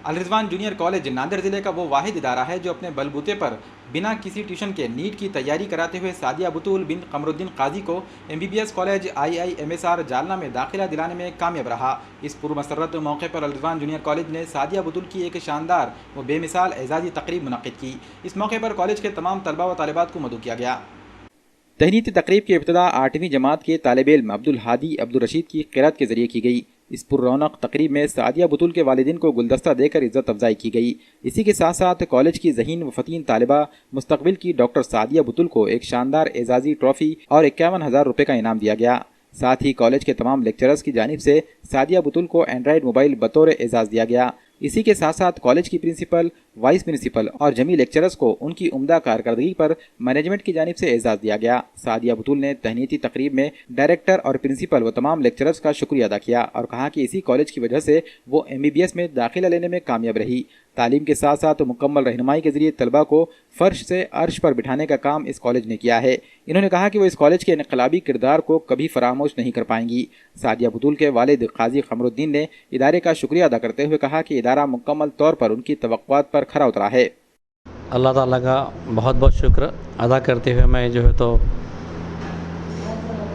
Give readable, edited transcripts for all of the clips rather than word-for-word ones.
अल Rizwan junior college Nanded जिले का वो वाहिद इदारा है जो अपने बलबूते पर बिना किसी ट्यूशन के नीट की तैयारी कराते हुए सादिया बुतूल बिन कमरुद्दीन काजी को MBBS कॉलेज IIMSR जालना में दाखिला दिलाने में कामयाब रहा। इस पुरमसरत मौके पर अल रिजवान जूनियर कॉलेज ने सादिया बुतूल की एक शानदार व बेमिसाल एजाज़ी तकरीब मुनक़्क़िद की। इस मौके पर कॉलेज के तमाम तलबा व तालिबात को मदऊ किया गया। तहनीती तकरीब की इब्तिदा 8वीं जमात के तालिब इल्म अब्दुल हादी अब्दुल रशीद की क़िरात के ज़रिए की गई। इस पुररौनक तकरीब में सादिया बुतूल के वालिदैन को गुलदस्ता देकर इज़्ज़त अफजाई की गई। इसी के साथ साथ कॉलेज की ज़हीन व फ़तीन तालिबा मुस्तक़बिल की डॉक्टर सादिया बुतूल को एक शानदार एजाज़ी ट्रॉफ़ी और 51,000 रुपये का इनाम दिया गया। साथ ही कॉलेज के तमाम लेक्चरर्स की जानिब से सादिया बुतूल को एंड्रॉयड मोबाइल बतौर एजाज़ दिया गया। इसी के साथ साथ कॉलेज की प्रिंसिपल, वाइस प्रिंसिपल और जमी लेक्चरर्स को उनकी उम्दा कारकर्दगी पर मैनेजमेंट की जानिब से एजाज़ दिया गया। सादिया बुतूल ने तहनीती तकरीब में डायरेक्टर और प्रिंसिपल व तमाम लेक्चरर्स का शुक्रिया अदा किया और कहा कि इसी कॉलेज की वजह से वो MBBS में दाखिला लेने में कामयाब रही। तालीम के साथ साथ मुकम्मल रहनुमाई के जरिए तलबा को फ़र्श से अर्श पर बिठाने का काम इस कॉलेज ने किया है। इन्होंने कहा कि वो इस कॉलेज के इनकलाबी किरदार को कभी फरामोश नहीं कर पाएंगी। सादिया बुतूल के वालिद काजी कमरुद्दीन ने इदारे का शुक्रिया अदा करते हुए कहा कि इदारा मुकम्मल तौर पर उनकी तवक्कुआत पर खरा उतरा है। अल्लाह ताला का बहुत बहुत शुक्र अदा करते हुए मैं जो है तो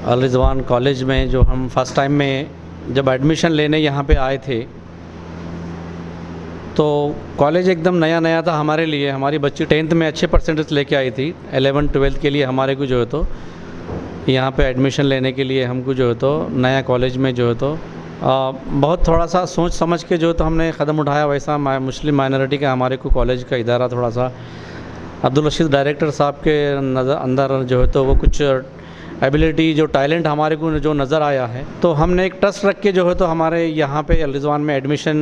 अल रिजवान कॉलेज में जो हम फर्स्ट टाइम में जब एडमिशन लेने यहाँ पे आए थे तो कॉलेज एकदम नया नया था हमारे लिए। हमारी बच्ची 10th में अच्छे परसेंटेज लेके आई थी। 11 12 के लिए हमारे को जो है तो यहाँ पे एडमिशन लेने के लिए हमको जो है तो नया कॉलेज में जो है तो बहुत थोड़ा सा सोच समझ के जो तो हमने क़दम उठाया। वैसा मुस्लिम माइनॉरिटी का हमारे को कॉलेज का इदारा थोड़ा सा अब्दुल रशीद डायरेक्टर साहब के अंदर जो है तो वो कुछ एबिलिटी जो टैलेंट हमारे को जो नज़र आया है तो हमने एक ट्रस्ट रख के जो है तो हमारे यहाँ पे अल रिजवान में एडमिशन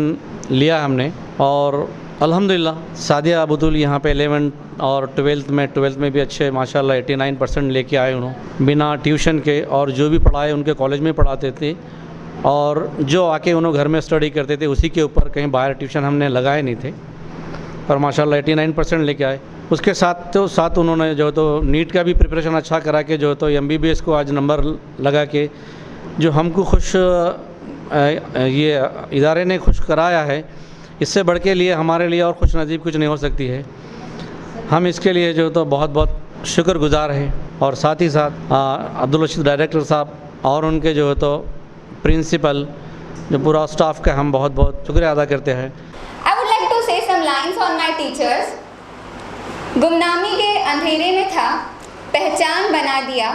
लिया हमने। और अल्हम्दुलिल्लाह सादिया बुतूल यहाँ पे 11 और 12th में भी अच्छे माशाल्लाह 89% लेके आए उन्होंने बिना ट्यूशन के। और जो भी पढ़ाए उनके कॉलेज में पढ़ाते थे और जो आके उन्होंने घर में स्टडी करते थे उसी के ऊपर, कहीं बाहर ट्यूशन हमने लगाए नहीं थे। और माशाल्लाह 89% लेके आए। उसके साथ उन्होंने जो तो नीट का भी प्रिपरेशन अच्छा करा के जो तो MBBS को आज नंबर लगा के जो हमको खुश ये इदारे ने खुश कराया है। इससे बढ़ के लिए हमारे लिए और खुश नसीब कुछ नहीं हो सकती है। हम इसके लिए जो तो बहुत बहुत शुक्रगुजार हैं। और साथ ही साथ अब्दुल रशीद डायरेक्टर साहब और उनके जो है तो प्रिंसिपल जो पूरा स्टाफ का हम बहुत बहुत शुक्रिया अदा करते हैं। I would like to say some lines on my teachers. गुमनामी के अंधेरे में था पहचान बना दिया,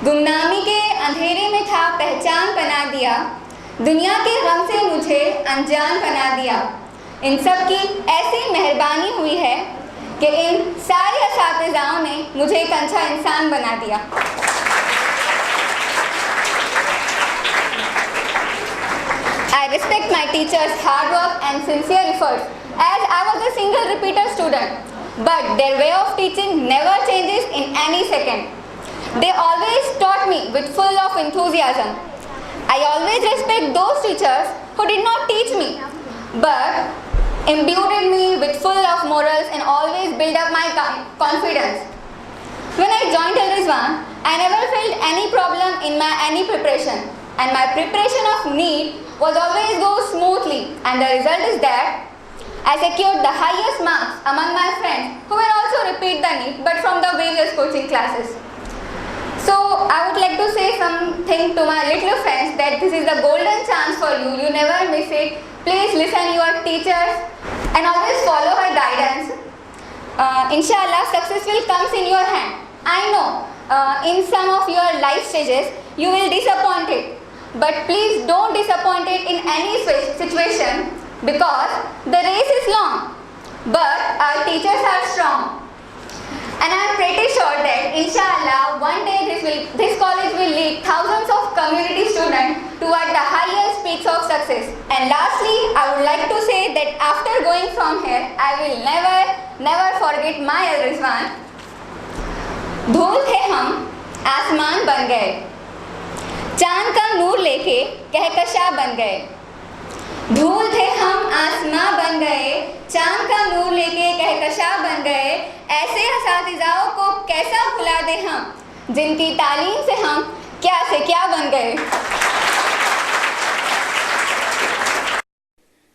गुमनामी के अंधेरे में था पहचान बना दिया, दुनिया के गम से मुझे अनजान बना दिया। इन सब की ऐसी मेहरबानी हुई है कि इन सारे असातिज़ाओं ने मुझे एक अच्छा इंसान बना दिया। I respect my teachers' hard work and sincere efforts as I was a single repeater student, but their way of teaching never changes in any second. They always taught me with full of enthusiasm. I always respect those teachers who did not teach me, but imbued me with full of morals and always build up my confidence. When I joined Al Rizwan, I never felt any problem in my any preparation, and my preparation of NEET was always go smoothly, and the result is that I secured the highest marks among my friends who will also repeat the NEET but from the various coaching classes. So I would like to say something to my little friends that this is the golden chance for you. You never miss it. Please listen your teachers and always follow her guidance. Inshallah, success will come in your hand. I know in some of your life stages you will disappoint it, but please don't disappoint it in any situation because the race is long, but our teachers are strong. And I am pretty sure that inshallah one day this college will lead thousands of community students toward the highest peaks of success. And lastly, I would like to say that after going from here, I will never forget my Al Rizwan. धूल थे हम, आसमान बन गए, चांद का नूर लेके कहकशा बन गए। धूल थे हम, आसमां बन गए, चांद का नूर लेके कहकशा बन गए। ऐसे असातिज़ाओं को कैसा भुला दे हम, जिनकी तालीम से हम क्या से क्या बन गए।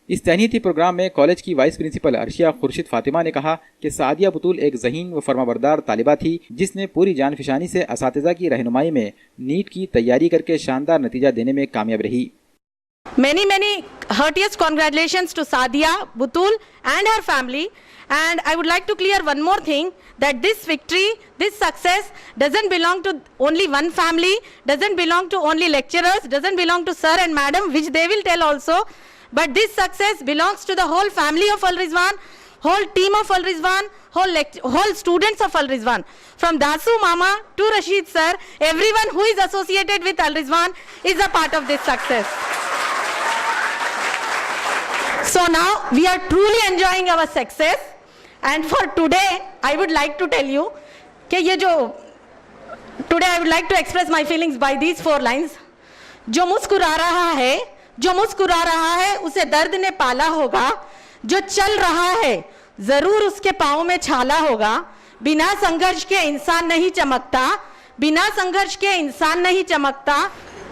इस तहनीती प्रोग्राम में कॉलेज की वाइस प्रिंसिपल अर्शिया खुर्शीद फातिमा ने कहा कि सादिया बुतूल एक ज़हीन व फरमाबरदार तालिबा थी जिसने पूरी जानफिशानी से असातिज़ा की रहनुमाई में नीट की तैयारी करके शानदार नतीजा देने में कामयाब रही। Many heartiest congratulations to Sadia Butul and her family. And I would like to clear one more thing, that this victory, this success doesn't belong to only one family, doesn't belong to only lecturers, doesn't belong to sir and madam, which they will tell also. But this success belongs to the whole family of Al Rizwan, whole team of Al Rizwan, whole students of Al Rizwan. From Dasu Mama to Rashid sir, everyone who is associated with Al Rizwan is a part of this success. So now we are truly enjoying our success, and for today I would like to tell you that today I would like to express my feelings by these 4 lines. जो मुस्कुरा रहा है उसे दर्द ने पाला होगा, जो चल रहा है जरूर उसके पाँव में छाला होगा, बिना संघर्ष के इंसान नहीं चमकता, बिना संघर्ष के इंसान नहीं चमकता,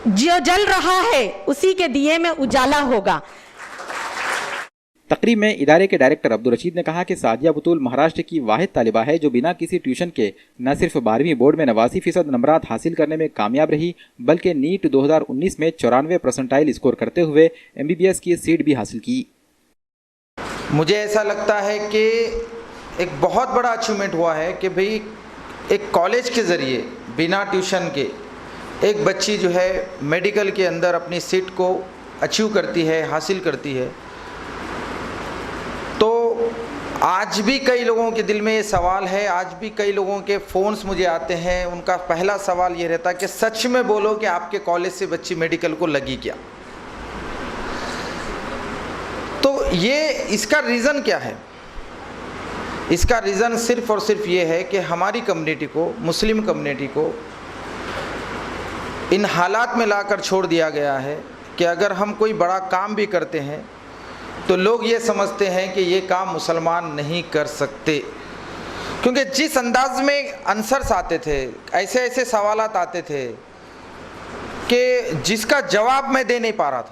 जो जल रहा है उसी के दिए में उजाला होगा। तकरीब में इदारे के डायरेक्टर अब्दुल रशीद ने कहा कि सादिया बुतूल महाराष्ट्र की वाहिद तालिबा है जो बिना किसी ट्यूशन के न सिर्फ 12वीं बोर्ड में 89% नंबरात हासिल करने में कामयाब रही, बल्कि नीट 2019 में 94% स्कोर करते हुए MBBS की सीट भी हासिल की। मुझे ऐसा लगता है कि एक बहुत बड़ा अचीवमेंट हुआ है कि भाई एक कॉलेज के ज़रिए बिना ट्यूशन के एक बच्ची जो है मेडिकल के अंदर अपनी सीट को अचीव करती है, हासिल करती है। तो आज भी कई लोगों के दिल में ये सवाल है, आज भी कई लोगों के फ़ोन्स मुझे आते हैं, उनका पहला सवाल ये रहता है कि सच में बोलो कि आपके कॉलेज से बच्ची मेडिकल को लगी क्या। तो ये इसका रीज़न क्या है? इसका रीज़न सिर्फ़ और सिर्फ ये है कि हमारी कम्युनिटी को, मुस्लिम कम्युनिटी को इन हालात में लाकर छोड़ दिया गया है कि अगर हम कोई बड़ा काम भी करते हैं तो लोग ये समझते हैं कि ये काम मुसलमान नहीं कर सकते, क्योंकि जिस अंदाज में आंसर्स आते थे, ऐसे ऐसे सवालात आते थे कि जिसका जवाब मैं दे नहीं पा रहा था।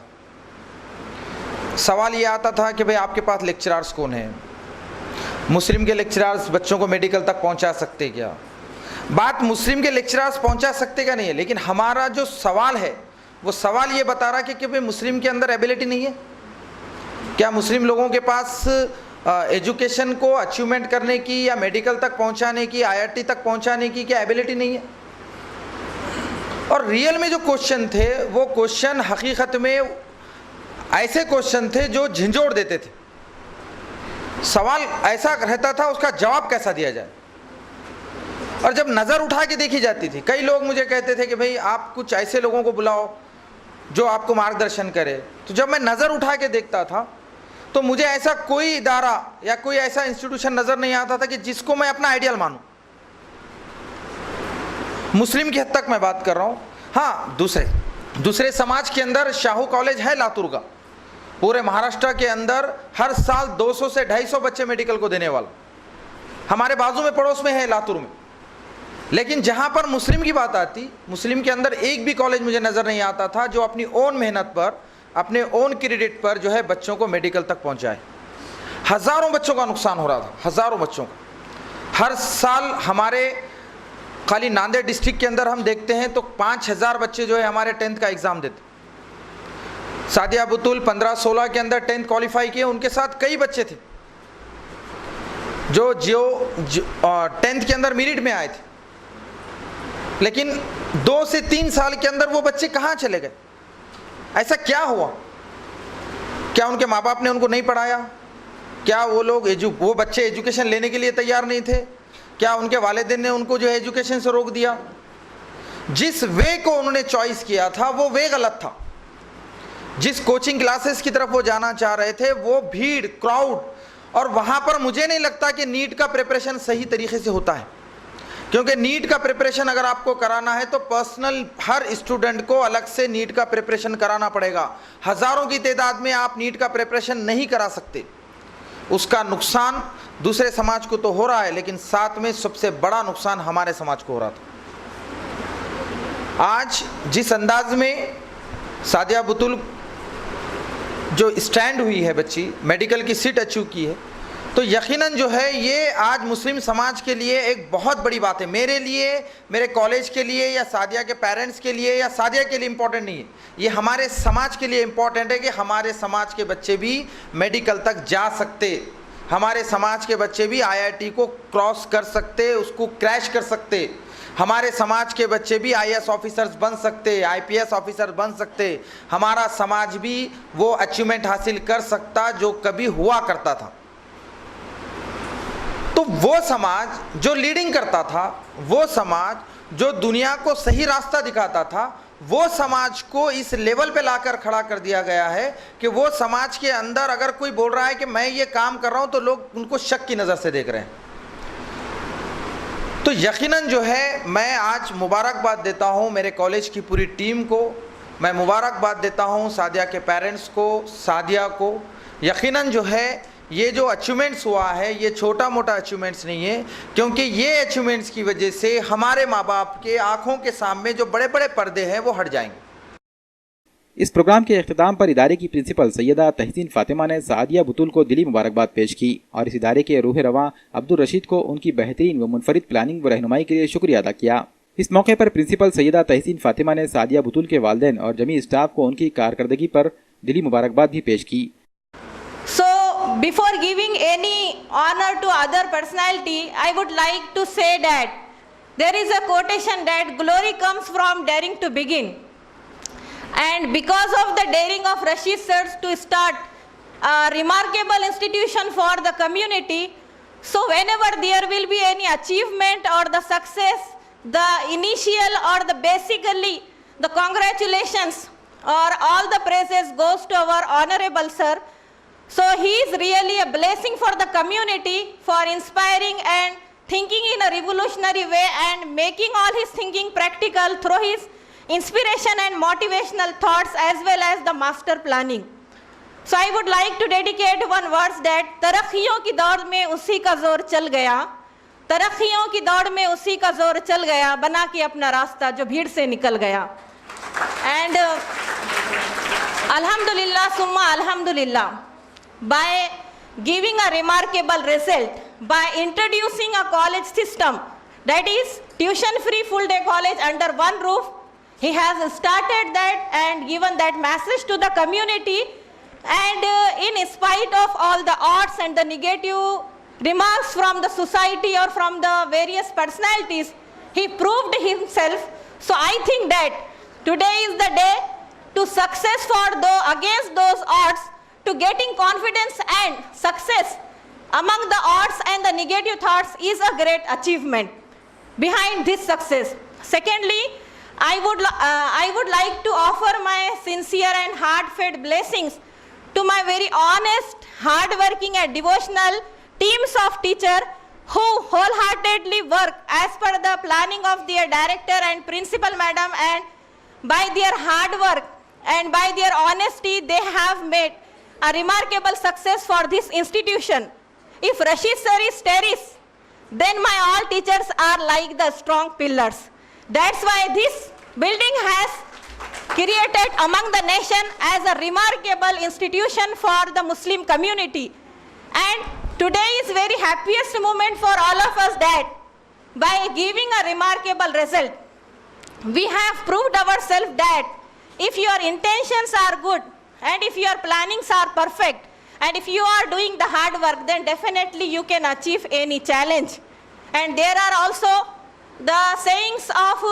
सवाल ये आता था कि भाई आपके पास लेक्चरर्स कौन हैं? मुस्लिम के लेक्चरर्स बच्चों को मेडिकल तक पहुंचा सकते क्या? बात मुस्लिम के लेक्चरर्स पहुंचा सकते क्या नहीं है, लेकिन हमारा जो सवाल है वो सवाल ये बता रहा कि भाई मुस्लिम के अंदर एबिलिटी नहीं है क्या? मुस्लिम लोगों के पास एजुकेशन को अचीवमेंट करने की या मेडिकल तक पहुंचाने की, IIT तक पहुंचाने की क्या एबिलिटी नहीं है? और रियल में जो क्वेश्चन थे वो क्वेश्चन हकीकत में ऐसे क्वेश्चन थे जो झंझोड़ देते थे। सवाल ऐसा रहता था, उसका जवाब कैसा दिया जाए। और जब नज़र उठा के देखी जाती थी, कई लोग मुझे कहते थे कि भाई आप कुछ ऐसे लोगों को बुलाओ जो आपको मार्गदर्शन करे। तो जब मैं नज़र उठा के देखता था तो मुझे ऐसा कोई इदारा या कोई ऐसा इंस्टीट्यूशन नज़र नहीं आता था कि जिसको मैं अपना आइडियल मानूं। मुस्लिम की हद तक मैं बात कर रहा हूँ। हाँ, दूसरे समाज के अंदर शाहू कॉलेज है लातूर का, पूरे महाराष्ट्र के अंदर हर साल 200 से 250 बच्चे मेडिकल को देने वाला, हमारे बाजू में पड़ोस में है लातूर में। लेकिन जहाँ पर मुस्लिम की बात आती, मुस्लिम के अंदर एक भी कॉलेज मुझे नज़र नहीं आता था जो अपनी ओन मेहनत पर, अपने ओन क्रेडिट पर जो है बच्चों को मेडिकल तक पहुँचाए। हज़ारों बच्चों का नुकसान हो रहा था, हज़ारों बच्चों का। हर साल हमारे खाली नांदेड़ डिस्ट्रिक्ट के अंदर हम देखते हैं तो 5000 बच्चे जो है हमारे 10th का एग्ज़ाम देते। सादिया बुतूल 15-16 के अंदर 10th क्वालिफाई किए, उनके साथ कई बच्चे थे जो 10th के अंदर मेरिट में आए थे, लेकिन 2 से 3 साल के अंदर वो बच्चे कहाँ चले गए? ऐसा क्या हुआ? क्या उनके माँ बाप ने उनको नहीं पढ़ाया? क्या वो बच्चे एजुकेशन लेने के लिए तैयार नहीं थे? क्या उनके वालिदैन ने उनको जो है एजुकेशन से रोक दिया? जिस वे को उन्होंने चॉइस किया था वो वे गलत था। जिस कोचिंग क्लासेस की तरफ वो जाना चाह रहे थे वो भीड़, क्राउड, और वहाँ पर मुझे नहीं लगता कि नीट का प्रिपरेशन सही तरीके से होता है, क्योंकि नीट का प्रिपरेशन अगर आपको कराना है तो पर्सनल हर स्टूडेंट को अलग से नीट का प्रिपरेशन कराना पड़ेगा। हज़ारों की तादाद में आप नीट का प्रिपरेशन नहीं करा सकते। उसका नुकसान दूसरे समाज को तो हो रहा है, लेकिन साथ में सबसे बड़ा नुकसान हमारे समाज को हो रहा था। आज जिस अंदाज में सादिया बुतूल जो स्टैंड हुई है बच्ची, मेडिकल की सीट अचीव की है, तो यकीनन जो है ये आज मुस्लिम समाज के लिए एक बहुत बड़ी बात है। मेरे लिए, मेरे कॉलेज के लिए, या सादिया के पेरेंट्स के लिए, या सादिया के लिए इम्पोर्टेंट नहीं है, ये हमारे समाज के लिए इम्पोर्टेंट है कि हमारे समाज के बच्चे भी मेडिकल तक जा सकते, हमारे समाज के बच्चे भी IIT को क्रॉस कर सकते, उसको क्रैश कर सकते, हमारे समाज के बच्चे भी IAS ऑफिसर्स बन सकते, IPS ऑफिसर बन सकते, हमारा समाज भी वो अचीवमेंट हासिल कर सकता जो कभी हुआ करता था। तो वो समाज जो लीडिंग करता था, वो समाज जो दुनिया को सही रास्ता दिखाता था, वो समाज को इस लेवल पे लाकर खड़ा कर दिया गया है कि वो समाज के अंदर अगर कोई बोल रहा है कि मैं ये काम कर रहा हूं तो लोग उनको शक की नज़र से देख रहे हैं। तो यकीनन जो है मैं आज मुबारकबाद देता हूं मेरे कॉलेज की पूरी टीम को, मैं मुबारकबाद देता हूं सादिया के पेरेंट्स को, सादिया को। यकीनन जो है ये जो अचीवमेंट्स हुआ है ये छोटा मोटा अचीवमेंट्स नहीं है, क्योंकि ये अचीवमेंट्स की वजह से हमारे माँ बाप के आँखों के सामने जो बड़े बड़े पर्दे हैं वो हट जाएंगे। इस प्रोग्राम के अख्ताम पर इदारे की प्रिंसिपल सैयदा तहसीन फातिमा ने सादिया बुतूल को दिली मुबारकबाद पेश की और इस इदारे के रूह रवां अब्दुल रशीद को उनकी बेहतरीन व मुनफरिद प्लानिंग व रहनुमाई के लिए शुक्रिया अदा किया। इस मौके पर प्रिंसिपल सैयदा तहसीन फातिमा ने सादिया बुतूल के वालिदैन और जमी स्टाफ को उनकी कारकर्दगी पर दिली मुबारकबाद भी पेश की। Before giving any honor to other personality, I would like to say that there is a quotation that glory comes from daring to begin. And because of the daring of Rashid sirs to start a remarkable institution for the community, so whenever there will be any achievement or the success, the initial or the basically the congratulations or all the praises goes to our honorable sir. So he is really a blessing for the community for inspiring and thinking in a revolutionary way and making all his thinking practical through his inspiration and motivational thoughts as well as the master planning. So I would like to dedicate one verse that तरक्कियों की दौड़ में उसी का जोर चल गया, तरक्कियों की दौड़ में उसी का जोर चल गया, बना के अपना रास्ता जो भीड़ से निकल गया। And Alhamdulillah summa Alhamdulillah, by giving a remarkable result, by introducing a college system that is tuition-free full-day college under one roof, he has started that and given that message to the community. And in spite of all the odds and the negative remarks from the society or from the various personalities, he proved himself. So I think that today is the day to success for against those odds, to getting confidence and success among the odds and the negative thoughts is a great achievement behind this success. Secondly, I would like to offer my sincere and heartfelt blessings to my very honest, hardworking and devotional teams of teachers who wholeheartedly work as per the planning of their director and principal madam, and by their hard work and by their honesty they have made a remarkable success for this institution. If Rashid sir is terrace, then my all teachers are like the strong pillars. That's why this building has created among the nation as a remarkable institution for the Muslim community. And today is very happiest moment for all of us that by giving a remarkable result, we have proved ourselves that if your intentions are good, and if your plannings are perfect, and if you are doing the hard work, then definitely you can achieve any challenge. And there are also the sayings of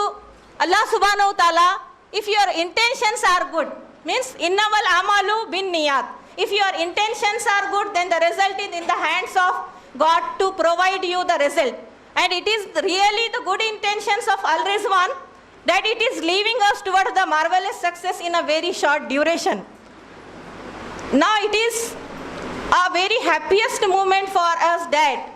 Allah subhanahu wa ta'ala, if your intentions are good, means innamal amalu bin niyat. If your intentions are good, then the result is in the hands of God to provide you the result. And it is really the good intentions of Al-Rizwan that it is leading us towards the marvelous success in a very short duration. Now it is a very happiest moment for us that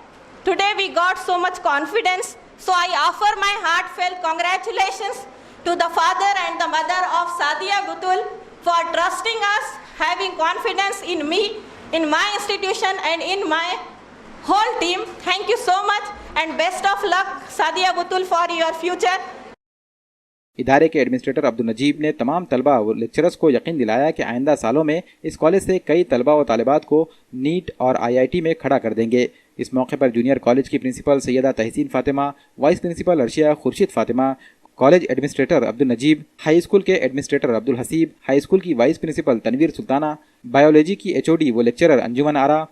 today we got so much confidence. So I offer my heartfelt congratulations to the father and the mother of Sadia Butul for trusting us, having confidence in me, in my institution and in my whole team. Thank you so much and best of luck, Sadia Butul, for your future. इदारे के administrator Abdul Najeeb ने तमाम तलबा व lecturers को यकीन दिलाया कि आइंदा सालों में इस कॉलेज से कई तलबा व तालिबात को नीट और IIT में खड़ा कर देंगे। इस मौके पर जूनियर कॉलेज की principal Syeda Tehseen Fatima, vice principal Arshiya Khurshid Fatima, college administrator Abdul Najeeb, high school के administrator Abdul Haseeb, high school की vice principal Tanveer Sultana, biology की HOD व लेक्चरर अंजुमन आरा,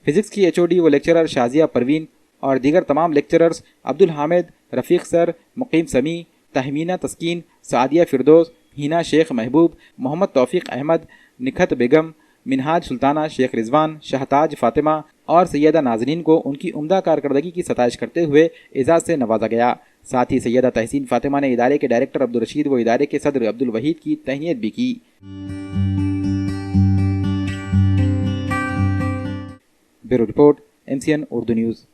फिजिक्स की HOD व लेक्चरर शाजिया परवीन और दीगर तमाम लेक्चरर्स अब्दुल हामिद, रफ़ीक सर, मुकीम समी, तहमीना तस्कीन, सादिया फिरदौस, हिना शेख महबूब, मोहम्मद तौफीक अहमद, निखत बेगम, मिनहाज सुल्ताना, शेख रिजवान, शहताज फातिमा और सैयदा नाजरीन को उनकी उम्दा कारकर्दगी की सताइश करते हुए एजाज़ से नवाजा गया। साथ ही सैयदा तहसीन फातिमा ने इदारे के डायरेक्टर अब्दुल रशीद व इदारे के सदर अब्दुल वहीद की तहनीत भी की। Bureau report, MCN Urdu news.